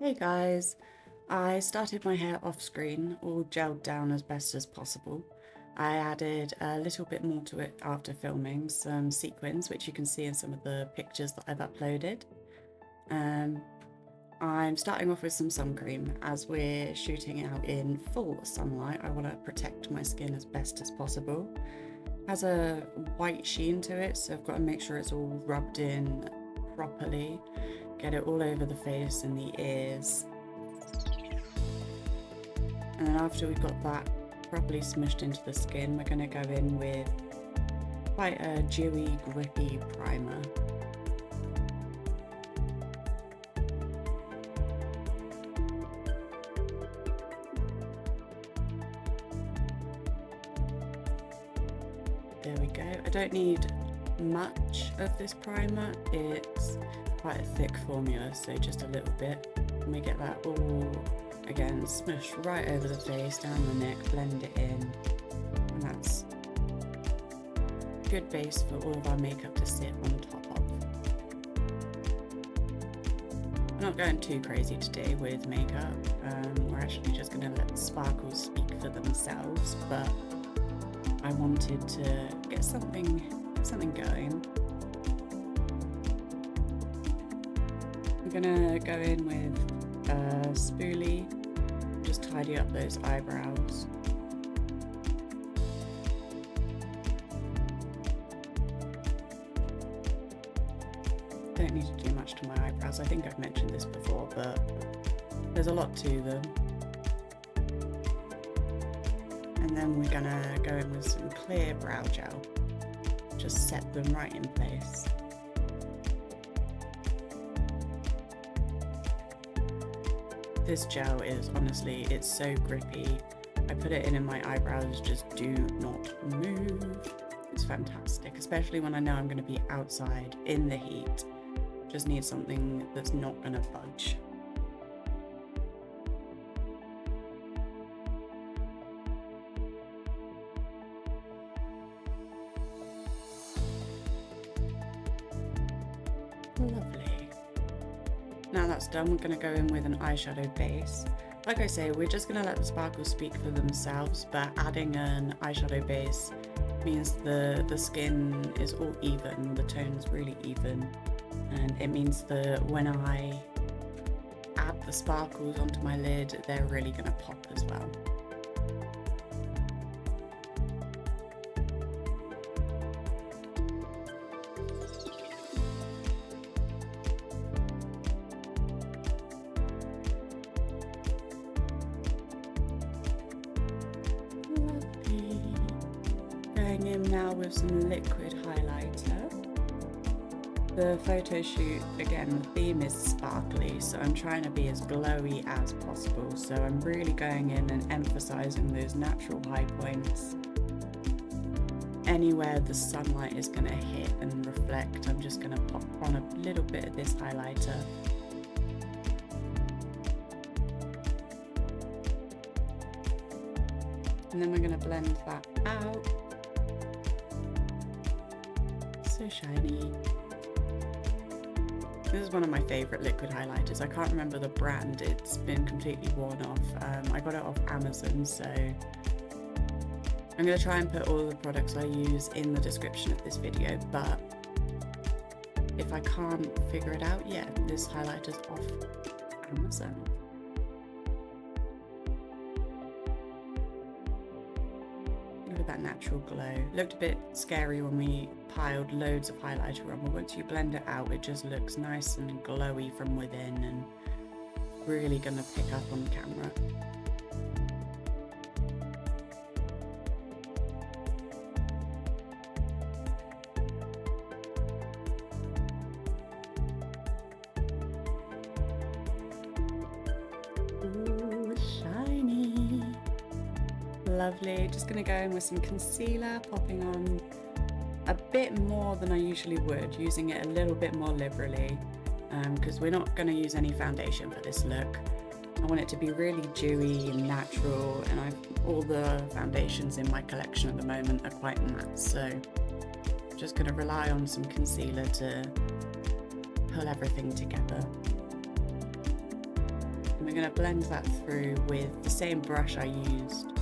Hey guys, I started my hair off screen, all gelled down as best as possible. I added a little bit more to it after filming, some sequins, which you can see in some of the pictures that I've uploaded. I'm starting off with some sun cream. As we're shooting out in full sunlight, I want to protect my skin as best as possible. It has a white sheen to it, so I've got to make sure it's all rubbed in properly. Get it all over the face and the ears. And then after we've got that properly smushed into the skin, we're going to go in with quite a dewy, grippy primer. There we go. I don't need much of this primer. It's quite a thick formula, so just a little bit. And we get that all, again, smush right over the face, down the neck, blend it in. And that's a good base for all of our makeup to sit on top of. We're not going too crazy today with makeup. We're actually just going to let the sparkles speak for themselves, but I wanted to get something going. I'm gonna go in with a spoolie, just tidy up those eyebrows. Don't need to do much to my eyebrows. I think I've mentioned this before, but there's a lot to them. And then we're gonna go in with some clear brow gel. Just set them right in place. This gel is honestly, it's so grippy. I put it in my eyebrows, just do not move. It's fantastic, especially when I know I'm gonna be outside in the heat. Just need something that's not gonna budge. Lovely. Now that's done, we're going to go in with an eyeshadow base. Like I say, we're just going to let the sparkles speak for themselves, but adding an eyeshadow base means the skin is all even, the tone's really even, and it means that when I add the sparkles onto my lid, they're really going to pop as well. Going in now with some liquid highlighter. The photo shoot, again, the theme is sparkly, so I'm trying to be as glowy as possible. So I'm really going in and emphasizing those natural high points. Anywhere the sunlight is going to hit and reflect, I'm just going to pop on a little bit of this highlighter. And then we're going to blend that out. So shiny. This is one of my favorite liquid highlighters. I can't remember the brand, it's been completely worn off. I got it off Amazon, so I'm going to try and put all the products I use in the description of this video, but if I can't figure it out yet, this highlighter's off Amazon. Look at that natural glow. Looked a bit scary when we piled loads of highlighter on, but once you blend it out, it just looks nice and glowy from within and really gonna pick up on camera. Ooh, shiny. Lovely. Just gonna go in with some concealer, popping on a bit more than I usually would, using it a little bit more liberally, because we're not going to use any foundation for this look. I want it to be really dewy and natural, and all the foundations in my collection at the moment are quite matte, so I'm just going to rely on some concealer to pull everything together. And we're going to blend that through with the same brush I used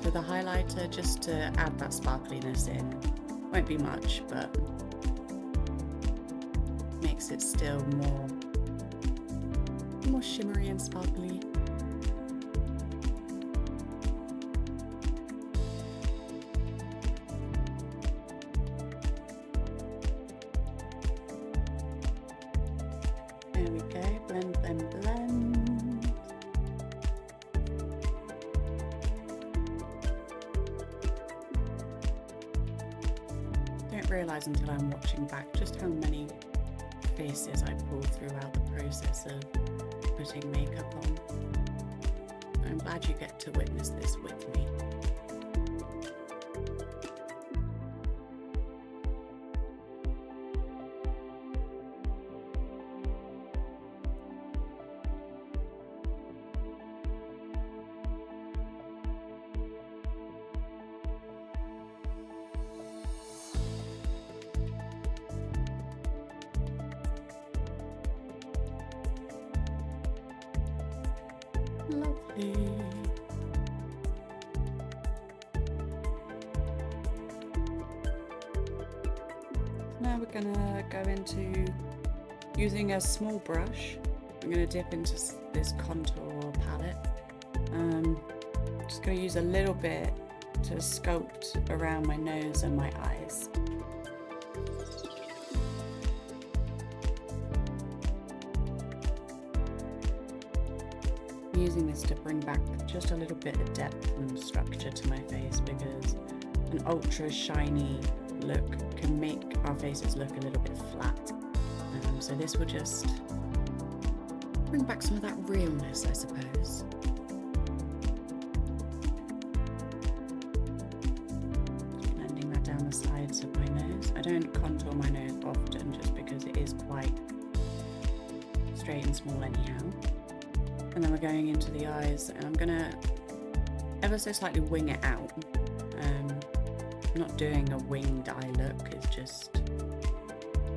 for the highlighter, just to add that sparkliness in. Won't be much, but makes it still more shimmery and sparkly. There we go, blend, blend, blend. Don't realise until I'm watching back just how many faces I pull throughout the process of putting makeup on. I'm glad you get to witness this with me. Lovely. Now we're gonna go into using a small brush. I'm gonna dip into this contour palette. Just gonna use a little bit to sculpt around my nose and my eyes. Using this to bring back just a little bit of depth and structure to my face, because an ultra shiny look can make our faces look a little bit flat. So this will just bring back some of that realness, I suppose. Blending that down the sides of my nose. I don't contour my nose often just because it is quite straight and small anyhow. And then we're going into the eyes, and I'm gonna ever so slightly wing it out. I'm not doing a winged eye look, it's just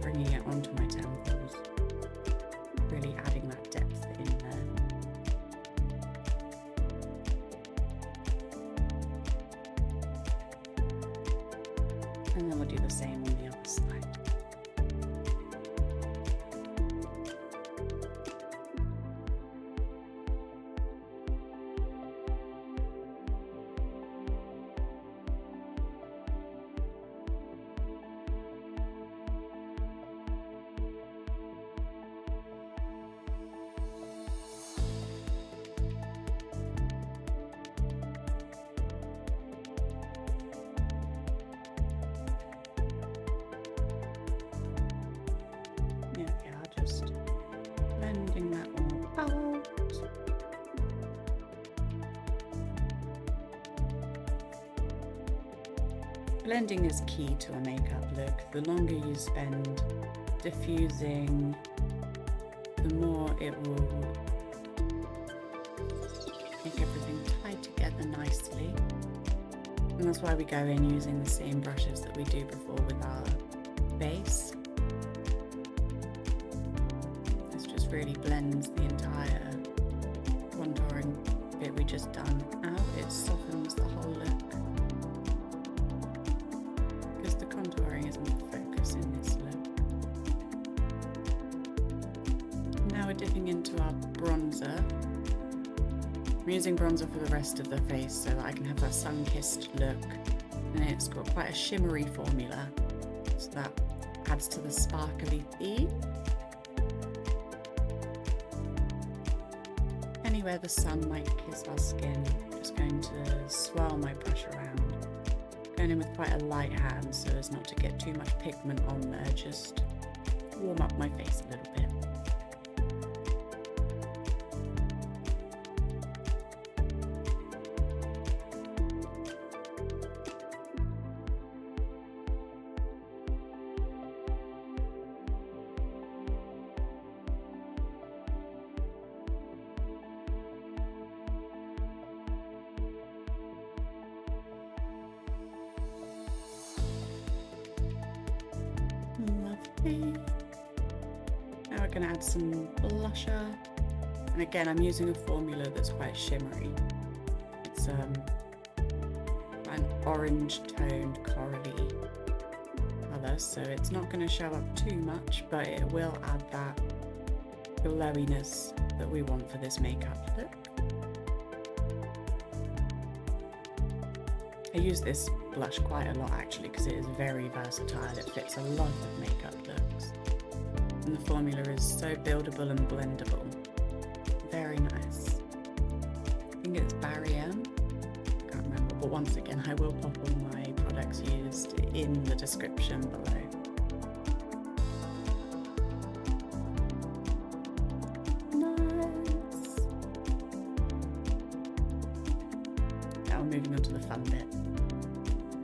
bringing it onto my temples, really adding that depth in there. And then we'll do the same on the other side. Blending that all out. Blending is key to a makeup look. The longer you spend diffusing, the more it will make everything tie together nicely. And that's why we go in using the same brushes that we do before with our base. Really blends the entire contouring bit we just done out. It softens the whole look, because the contouring isn't the focus in this look. Now we're dipping into our bronzer. I'm using bronzer for the rest of the face so that I can have that sun-kissed look, and it's got quite a shimmery formula, so that adds to the sparkly theme. Anywhere the sun might kiss our skin, just going to swirl my brush around, going in with quite a light hand so as not to get too much pigment on there, just warm up my face a little bit. Lovely. Now we're going to add some blusher. And again, I'm using a formula that's quite shimmery. It's an orange toned corally colour, so it's not going to show up too much, but it will add that glowiness that we want for this makeup look. I use this blush quite a lot actually because it is very versatile. It fits a lot of makeup looks. And the formula is so buildable and blendable. Very nice. I think it's Barry M. Can't remember, but once again I will pop all my products used in the description below. Nice. Now we're moving on to the fun bit.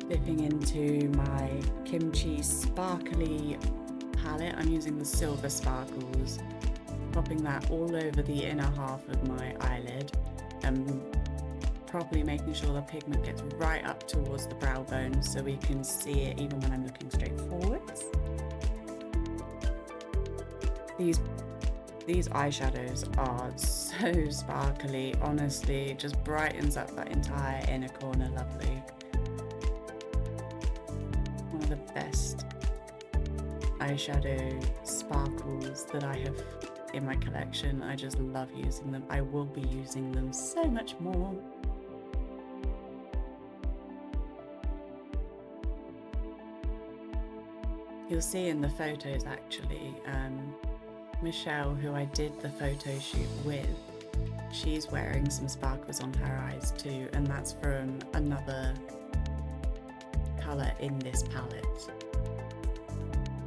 Dipping into my Kimchi Sparkly palette. I'm using the Silver Sparkles, popping that all over the inner half of my eyelid and properly making sure the pigment gets right up towards the brow bone so we can see it even when I'm looking straight forwards. These eyeshadows are so sparkly, honestly, it just brightens up that entire inner corner lovely. One of the best eyeshadow sparkles that I have in my collection. I just love using them. I will be using them so much more. You'll see in the photos actually, Michelle, who I did the photo shoot with, she's wearing some sparkles on her eyes too, and that's from another colour in this palette.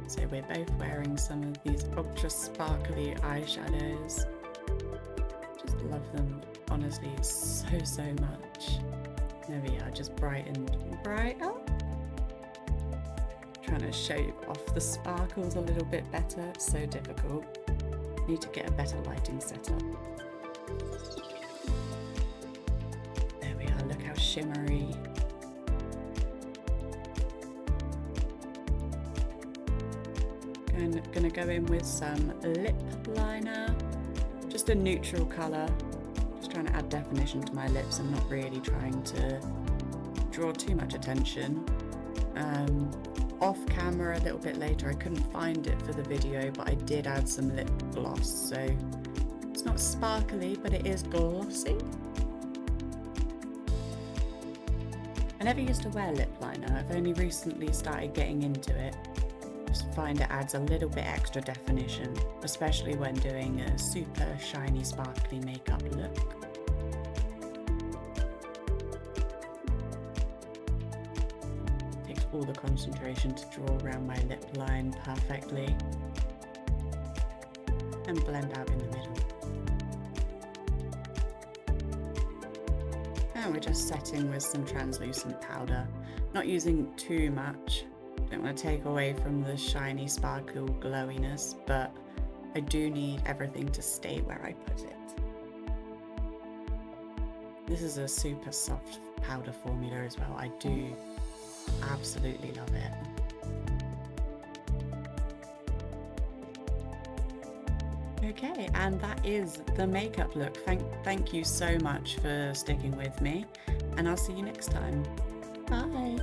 So we're both wearing some of these ultra sparkly eyeshadows. Just love them, honestly, so much. There we are, just brightened right up. Trying to show off the sparkles a little bit better, it's so difficult. Need to get a better lighting setup. There we are, look how shimmery. I'm gonna go in with some lip liner, just a neutral colour, just trying to add definition to my lips and not really trying to draw too much attention. Off camera a little bit later, I couldn't find it for the video, but I did add some lip gloss, so it's not sparkly, but it is glossy. I never used to wear lip liner, I've only recently started getting into it. Just find it adds a little bit extra definition, especially when doing a super shiny sparkly makeup look. Takes all the concentration to draw around my lip line perfectly and blend out in the middle. And we're just setting with some translucent powder, not using too much. Don't want to take away from the shiny sparkle glowiness, but I do need everything to stay where I put it. This is a super soft powder formula as well. I do absolutely love it. Okay, and that is the makeup look. Thank you so much for sticking with me, and I'll see you next time. Bye!